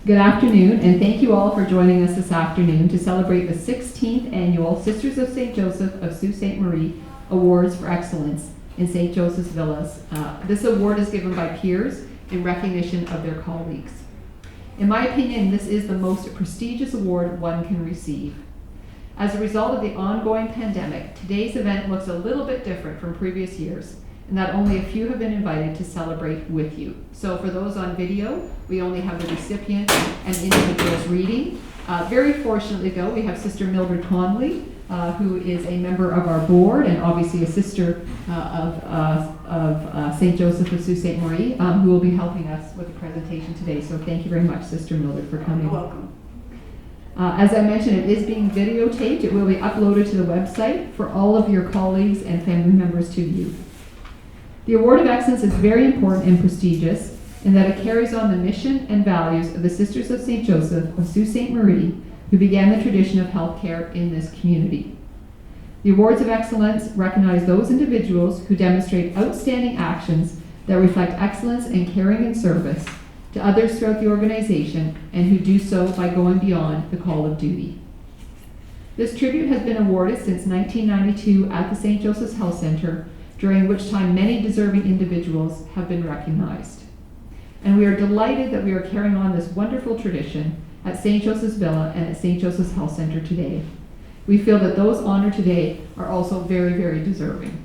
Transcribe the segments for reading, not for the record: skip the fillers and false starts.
Good afternoon, and thank you all for joining us this afternoon to celebrate the 16th Annual Sisters of St. Joseph of Sault Ste. Marie Awards for Excellence in St. Joseph's Villas. This award is given by peers in recognition of their colleagues. In my opinion, this is the most prestigious award one can receive. As a result of the ongoing pandemic, today's event looks a little bit different from previous years, and that only a few have been invited to celebrate with you. So for those on video, we only have the recipient and individuals reading. Very fortunately though, we have Sister Mildred Conley, who is a member of our board and obviously a sister of St. Joseph of Sault Ste. Marie, who will be helping us with the presentation today. So thank you very much, Sister Mildred, for coming. You're welcome. As I mentioned, it is being videotaped. It will be uploaded to the website for all of your colleagues and family members to view. The Award of Excellence is very important and prestigious in that it carries on the mission and values of the Sisters of St. Joseph of Sault Ste. Marie, who began the tradition of healthcare in this community. The Awards of Excellence recognize those individuals who demonstrate outstanding actions that reflect excellence in caring and service to others throughout the organization, and who do so by going beyond the call of duty. This tribute has been awarded since 1992 at the St. Joseph's Health Centre, during which time many deserving individuals have been recognized. And we are delighted that we are carrying on this wonderful tradition at St. Joseph's Villa and at St. Joseph's Health Centre today. We feel that those honored today are also very, very deserving.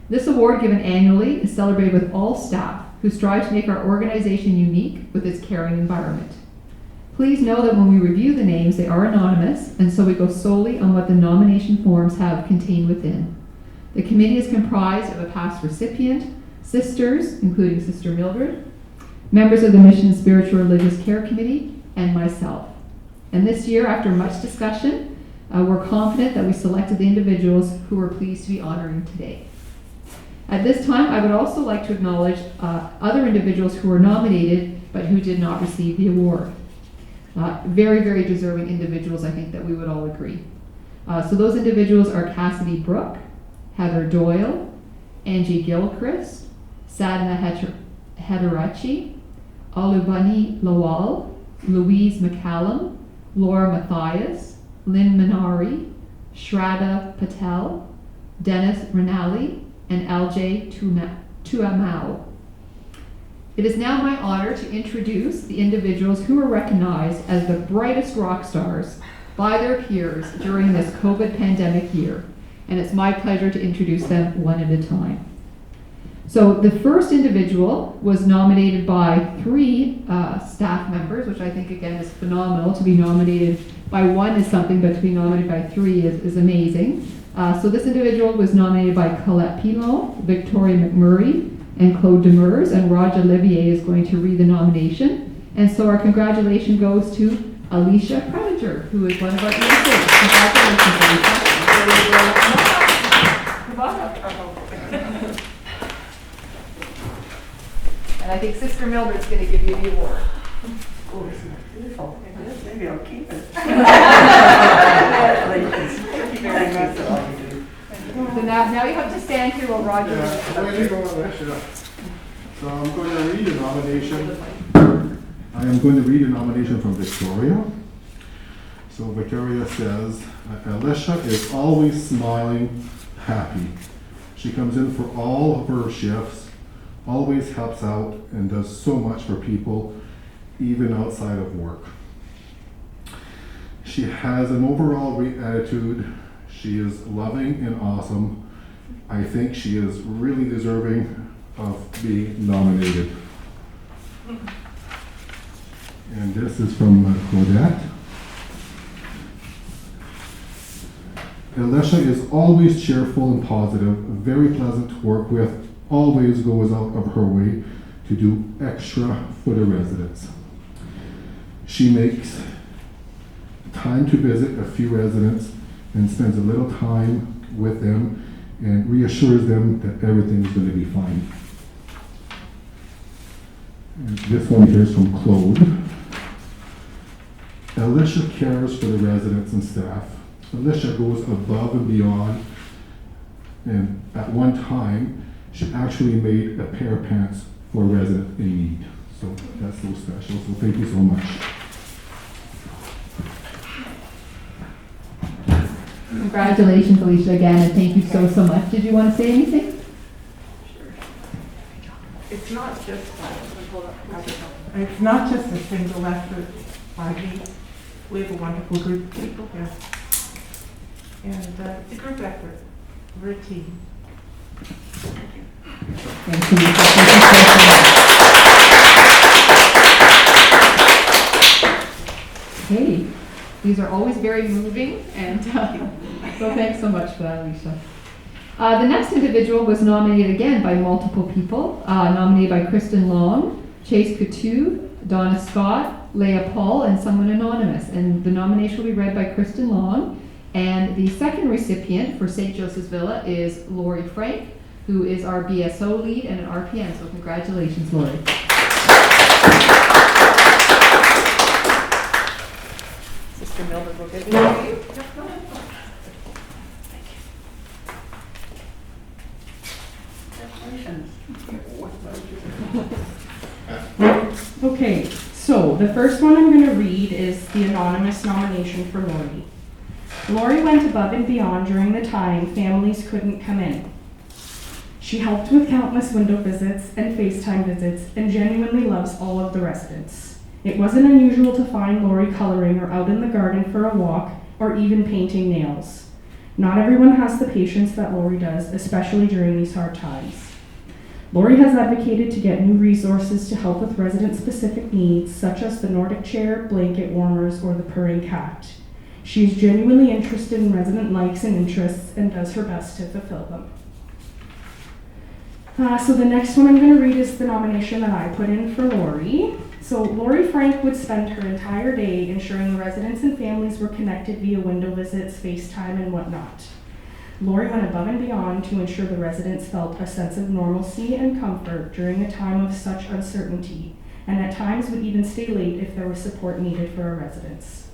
This award, given annually, is celebrated with all staff who strive to make our organization unique with its caring environment. Please know that when we review the names, they are anonymous, and so we go solely on what the nomination forms have contained within. The committee is comprised of a past recipient, sisters, including Sister Mildred, members of the Mission and Spiritual Religious Care Committee, and myself. And this year, after much discussion, we're confident that we selected the individuals who we're pleased to be honoring today. At this time, I would also like to acknowledge other individuals who were nominated but who did not receive the award. Very, very deserving individuals, I think that we would all agree. So those individuals are Cassidy Brooke, Heather Doyle, Angie Gilchrist, Sadna Hederachi, Alubani Lawal, Louise McCallum, Laura Mathias, Lynn Minari, Shraddha Patel, Dennis Rinaldi, and LJ Tuamau. It is now my honor to introduce the individuals who are recognized as the brightest rock stars by their peers during this COVID pandemic year. And it's my pleasure to introduce them one at a time. So the first individual was nominated by 3 staff members, which I think again is phenomenal. To be nominated by 1 is something, but to be nominated by 3 is amazing. So this individual was nominated by Colette Pilon, Victoria McMurray, and Claude Demers, and Raj Olivier is going to read the nomination. And so our congratulations goes to Alicia Prediger, who is one of our ministers. Congratulations, Alicia. And I think Sister Mildred's going to give you the award. Oh, isn't it beautiful? It is. Maybe I'll keep it. Thank you very much for all you do. So now you have to stand here while Roger. So I'm going to read a nomination. I am going to read a nomination from Victoria. So Victoria says, Alicia is always smiling, happy. She comes in for all of her shifts, always helps out, and does so much for people, even outside of work. She has an overall great attitude. She is loving and awesome. I think she is really deserving of being nominated. And this is from Claudette. Alicia is always cheerful and positive, very pleasant to work with, always goes out of her way to do extra for the residents. She makes time to visit a few residents and spends a little time with them and reassures them that everything's going to be fine. And this one here is from Claude. Alicia cares for the residents and staff. Alicia goes above and beyond, and at one time, she actually made a pair of pants for a resident in need. So that's so special. So thank you so much. Congratulations, Alicia, again, and thank you so, so much. Did you want to say anything? It's not just a single effort by me. We have a wonderful group of people here. And it's a group effort. We're a team. Thank you. Thank you so, so much. Okay, these are always very moving, and so thanks so much for that, Alicia. The next individual was nominated again by multiple people, nominated by Kristen Long, Chase Coutu, Donna Scott, Leah Paul, and someone anonymous. And the nomination will be read by Kristen Long. And the second recipient for St. Joseph's Villa is Lori Frank, who is our BSO lead and an RPN. So congratulations, Lori. Sister Mildred will give you. Okay, so the first one I'm going to read is the anonymous nomination for Lori. Lori went above and beyond during the time families couldn't come in. She helped with countless window visits and FaceTime visits and genuinely loves all of the residents. It wasn't unusual to find Lori coloring or out in the garden for a walk or even painting nails. Not everyone has the patience that Lori does, especially during these hard times. Lori has advocated to get new resources to help with resident-specific needs, such as the Nordic chair, blanket warmers, or the purring cat. She is genuinely interested in resident likes and interests and does her best to fulfill them. So the next one I'm going to read is the nomination that I put in for Lori. So Lori Frank would spend her entire day ensuring the residents and families were connected via window visits, FaceTime, and whatnot. Lori went above and beyond to ensure the residents felt a sense of normalcy and comfort during a time of such uncertainty, and at times would even stay late if there was support needed for our residents.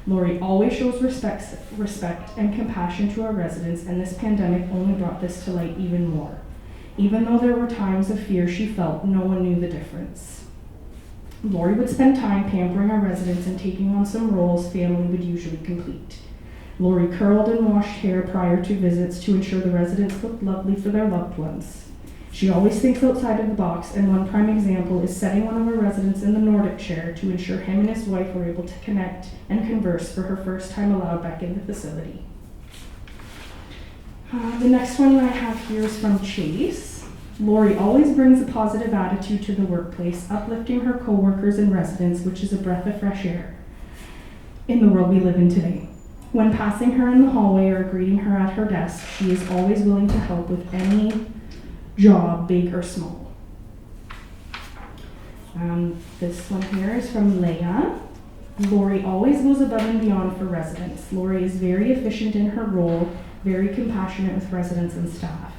Lori always shows respect and compassion to our residents, and this pandemic only brought this to light even more. Even though there were times of fear she felt, no one knew the difference. Lori would spend time pampering our residents and taking on some roles family would usually complete. Lori curled and washed hair prior to visits to ensure the residents looked lovely for their loved ones. She always thinks outside of the box, and one prime example is setting one of our residents in the Nordic chair to ensure him and his wife were able to connect and converse for her first time allowed back in the facility. The next one I have here is from Chase. Lori always brings a positive attitude to the workplace, uplifting her coworkers and residents, which is a breath of fresh air in the world we live in today. When passing her in the hallway or greeting her at her desk, she is always willing to help with any job, big or small. This one here is from Leah. Lori always goes above and beyond for residents. Lori is very efficient in her role, very compassionate with residents and staff.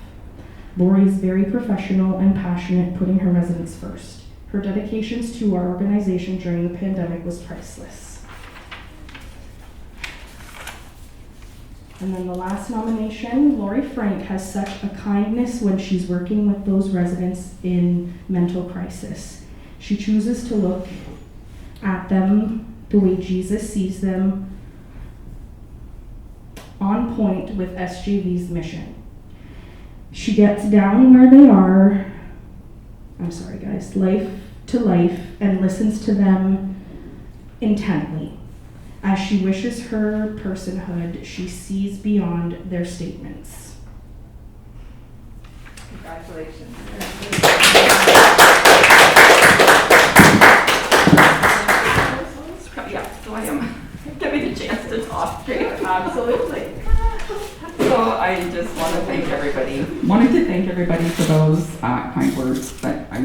Lori is very professional and passionate, putting her residents first. Her dedications to our organization during the pandemic was priceless. And then the last nomination, Lori Frank has such a kindness when she's working with those residents in mental crisis. She chooses to look at them the way Jesus sees them, on point with SJV's mission. She gets down where they are, life to life, and listens to them intently. As she wishes her personhood, she sees beyond their statements. Congratulations. Yeah, so I am. Give me the chance to talk. Absolutely. So I just want to thank everybody. Wanted to thank everybody for those kind words, but I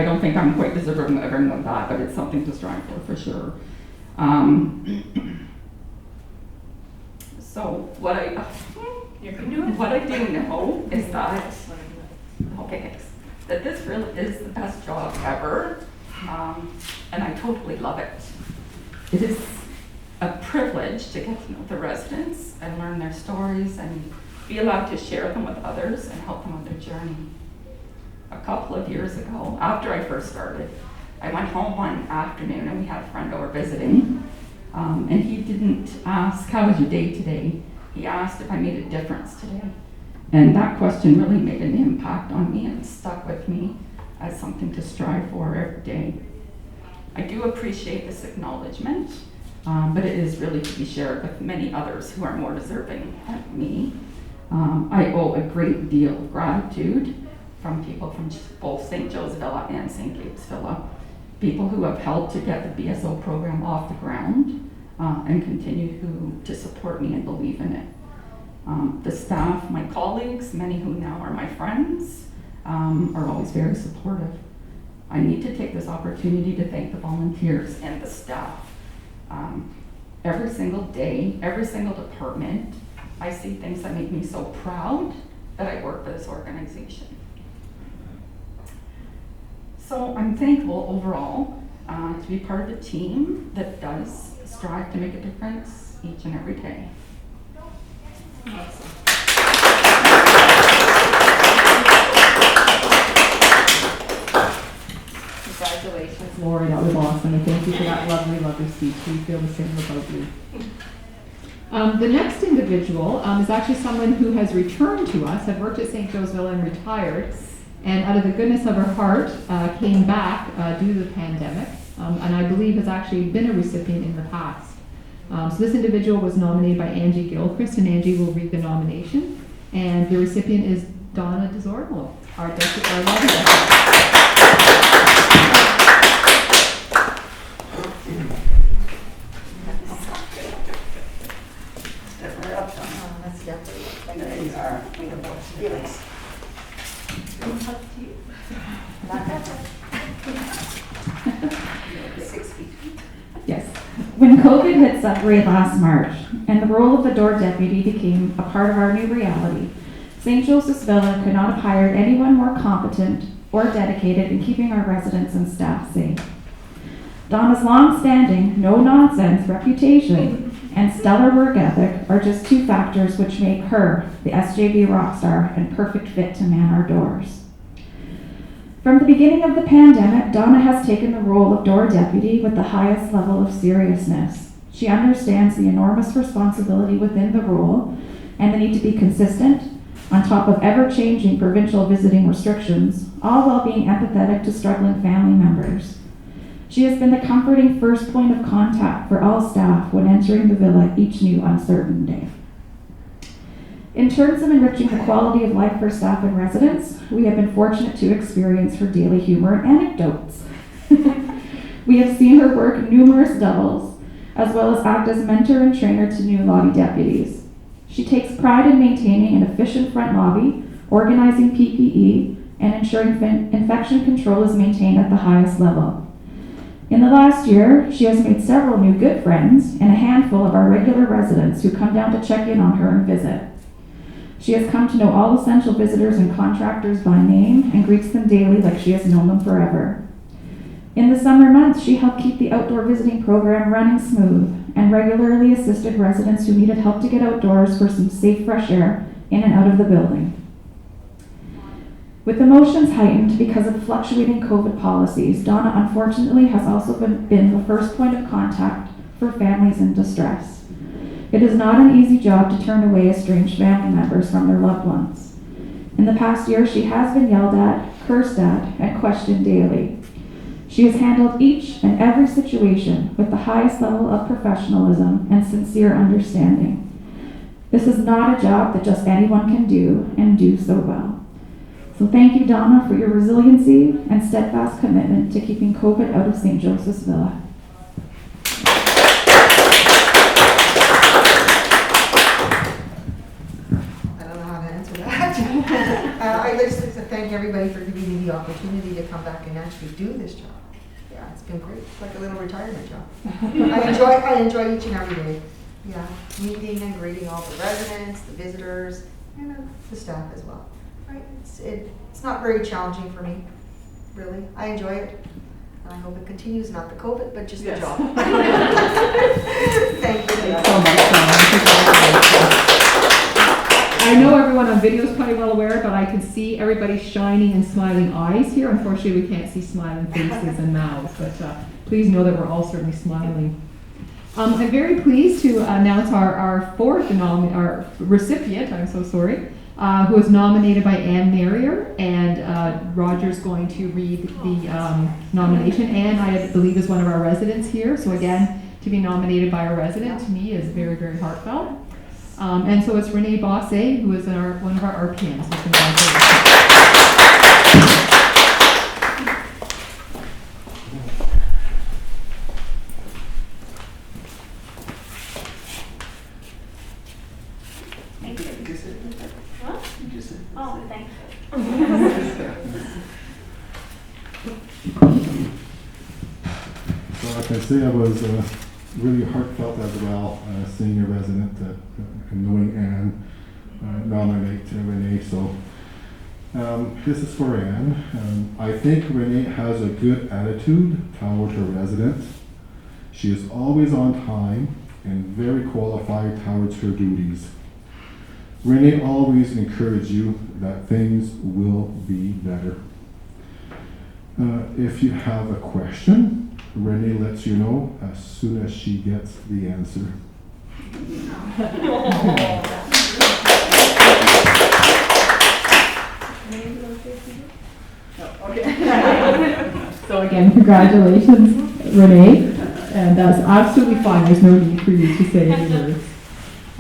don't think I'm quite deserving of everyone that, but it's something to strive for sure. So what I do know is that, that this really is the best job ever, and I totally love it. It is a privilege to get to know the residents and learn their stories and be allowed to share them with others and help them on their journey. A couple of years ago, after I first started, I went home one afternoon and we had a friend over visiting, and he didn't ask, how was your day today? He asked if I made a difference today. And that question really made an impact on me and stuck with me as something to strive for every day. I do appreciate this acknowledgement, but it is really to be shared with many others who are more deserving than me. I owe a great deal of gratitude from people from both St. Joe's Villa and St. Gabe's Villa, people who have helped to get the BSO program off the ground and continue to support me and believe in it. The staff, my colleagues, many who now are my friends, are always very supportive. I need to take this opportunity to thank the volunteers and the staff. Every single day, every single department, I see things that make me so proud that I work for this organization. So I'm thankful overall to be part of a team that does strive to make a difference each and every day. Congratulations, Lori, that was awesome, and thank you for that lovely, lovely speech. We feel the same about you. The next individual is actually someone who has returned to us, had worked at St. Joe's Villa and retired, and out of the goodness of her heart came back due to the pandemic, and I believe has actually been a recipient in the past. So this individual was nominated by Angie Gilchrist, and Angie will read the nomination, and the recipient is Donna DeZormo, our lobby deputy. Yes. When COVID hit Sudbury last March, and the role of the door deputy became a part of our new reality, St. Joseph's Villa could not have hired anyone more competent or dedicated in keeping our residents and staff safe. Donna's long-standing, no-nonsense reputation and stellar work ethic are just two factors which make her the SJV rock star and perfect fit to man our doors. From the beginning of the pandemic, Donna has taken the role of door deputy with the highest level of seriousness. She understands the enormous responsibility within the role and the need to be consistent on top of ever-changing provincial visiting restrictions, all while being empathetic to struggling family members. She has been the comforting first point of contact for all staff when entering the villa each new uncertain day. In terms of enriching the quality of life for staff and residents, we have been fortunate to experience her daily humor and anecdotes. We have seen her work numerous doubles, as well as act as mentor and trainer to new lobby deputies. She takes pride in maintaining an efficient front lobby, organizing PPE, and ensuring infection control is maintained at the highest level. In the last year, she has made several new good friends and a handful of our regular residents who come down to check in on her and visit. She has come to know all essential visitors and contractors by name and greets them daily like she has known them forever. In the summer months, she helped keep the outdoor visiting program running smooth and regularly assisted residents who needed help to get outdoors for some safe fresh air in and out of the building. With emotions heightened because of fluctuating COVID policies, Donna unfortunately has also been the first point of contact for families in distress. It is not an easy job to turn away estranged family members from their loved ones. In the past year, she has been yelled at, cursed at, and questioned daily. She has handled each and every situation with the highest level of professionalism and sincere understanding. This is not a job that just anyone can do and do so well. So thank you, Donna, for your resiliency and steadfast commitment to keeping COVID out of St. Joseph's Villa. I'd just like to thank everybody for giving me the opportunity to come back and actually do this job. Yeah, it's been great. It's like a little retirement job. I enjoy each and every day. Yeah, meeting and greeting all the residents, the visitors, and the staff as well. Right? It's not very challenging for me, really. I enjoy it. And I hope it continues, not the COVID, but just the job. Thank you. Thanks so much, Donna. I know everyone on video is probably well aware, but I can see everybody's shining and smiling eyes here. Unfortunately, we can't see smiling faces and mouths, but please know that we're all certainly smiling. I'm very pleased to announce our fourth our recipient, I'm so sorry, who was nominated by Anne Marrier, and Roger's going to read the nomination. Anne, I believe, is one of our residents here, so again, to be nominated by a resident to me is very, very heartfelt. And so it's Renee Bosse, who is one of our RPNs. So congratulations. Oh, thanks. So I can say I was really heartfelt as well, seeing a resident and knowing Anne nominate Renee. So this is for Anne. I think Renee has a good attitude toward her residents. She is always on time and very qualified towards her duties. Renee always encourages you that things will be better. If you have a question, Renee lets you know as soon as she gets the answer. So again, congratulations, Renee. And that's absolutely fine. There's no need for you to say any words.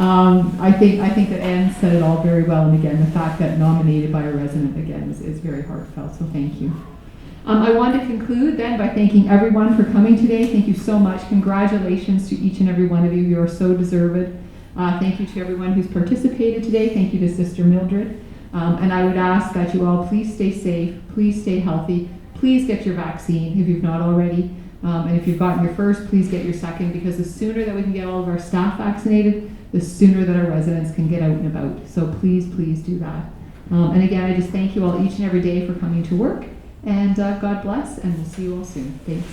I think that Anne said it all very well, and again, the fact that nominated by a resident again is very heartfelt. So thank you. I want to conclude then by thanking everyone for coming today. Thank you so much. Congratulations to each and every one of you. You are so deserved. Thank you to everyone who's participated today. Thank you to Sister Mildred. And I would ask that you all please stay safe, please stay healthy, please get your vaccine if you've not already. And if you've gotten your first, please get your second, because the sooner that we can get all of our staff vaccinated, the sooner that our residents can get out and about. So please, please do that. And again, I just thank you all each and every day for coming to work. And God bless, and we'll see you all soon. Thanks.